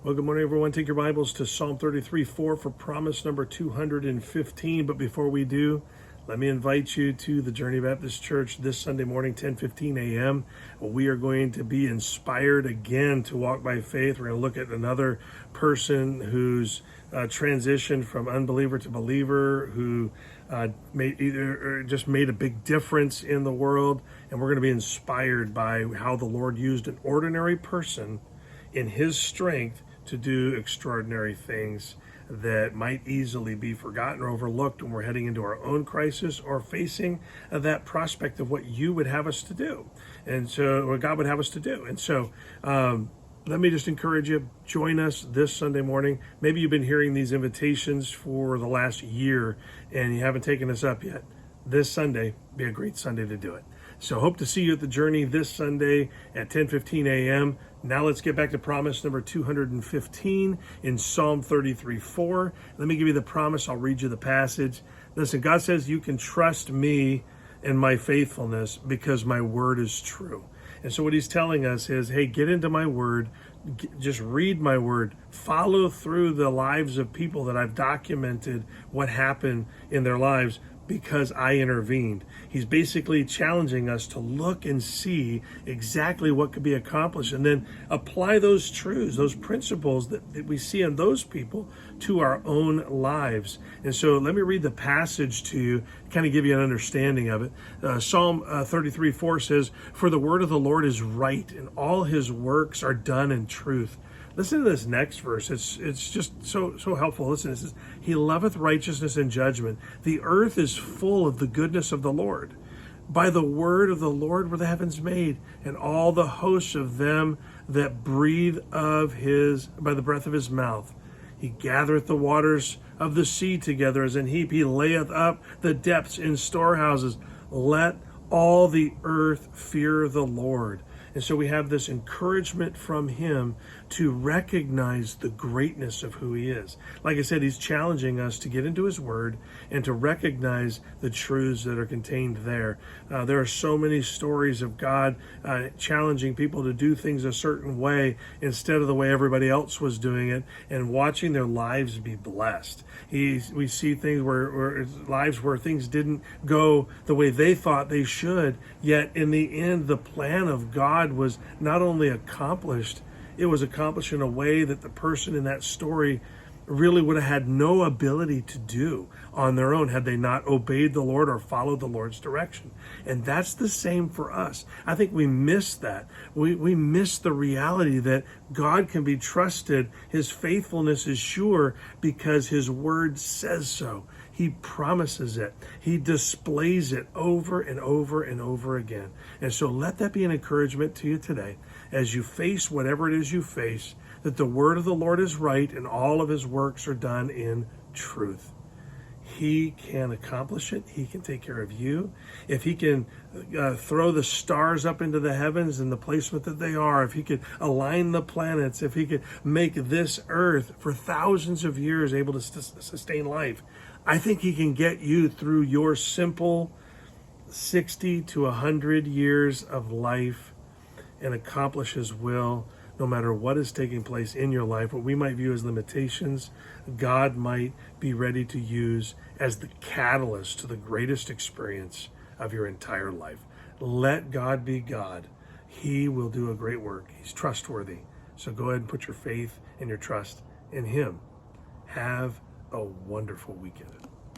Well, good morning, everyone. Take your Bibles to Psalm 33:4 for promise number 215. But before we do, let me invite you to the Journey Baptist Church this Sunday morning, 10:15 a.m. We are going to be inspired again to walk by faith. We're going to look at another person who's transitioned from unbeliever to believer, who made a big difference in the world. And we're going to be inspired by how the Lord used an ordinary person in his strength to do extraordinary things that might easily be forgotten or overlooked when we're heading into our own crisis or facing that prospect of what you would have us to do, and so what God would have us to do. And so let me just encourage you, join us this Sunday morning. Maybe you've been hearing these invitations for the last year and you haven't taken us up yet. This Sunday be a great Sunday to do it. So hope to see you at the Journey this Sunday at 10:15 a.m. Now let's get back to promise number 215 in Psalm 33:4. Let me give you the promise. I'll read you the passage. Listen, God says you can trust me and my faithfulness because my word is true. And so what he's telling us is, hey, get into my word. Just read my word. Follow through the lives of people that I've documented what happened in their lives because I intervened. He's basically challenging us to look and see exactly what could be accomplished and then apply those truths, those principles that we see in those people to our own lives. And so let me read the passage to you, kind of give you an understanding of it. Psalm 33:4 says, "For the word of the Lord is right, and all his works are done in truth." Listen to this next verse. It's just so helpful. Listen, it says, "He loveth righteousness and judgment. The earth is full of the goodness of the Lord. By the word of the Lord were the heavens made, and all the hosts of them that breathe by the breath of his mouth. He gathereth the waters of the sea together as an heap. He layeth up the depths in storehouses. Let all the earth fear the Lord." And so we have this encouragement from him to recognize the greatness of who he is. Like I said, he's challenging us to get into his word and to recognize the truths that are contained there. There are so many stories of God challenging people to do things a certain way instead of the way everybody else was doing it, and watching their lives be blessed. We see things where lives where things didn't go the way they thought they should, yet in the end, the plan of God was not only accomplished, it was accomplished in a way that the person in that story really would have had no ability to do on their own had they not obeyed the Lord or followed the Lord's direction. And that's the same for us. I think we miss that. We miss the reality that God can be trusted. His faithfulness is sure because his word says so. He promises it. He displays it over and over and over again. And so let that be an encouragement to you today as you face whatever it is you face, that the word of the Lord is right and all of his works are done in truth. He can accomplish it. He can take care of you. If he can throw the stars up into the heavens and the placement that they are, if he could align the planets, if he could make this earth for thousands of years able to sustain life, I think he can get you through your simple 60 to 100 years of life and accomplish his will. No matter what is taking place in your life, what we might view as limitations, God might be ready to use as the catalyst to the greatest experience of your entire life. Let God be God. He will do a great work. He's trustworthy. So go ahead and put your faith and your trust in him. Have a wonderful weekend.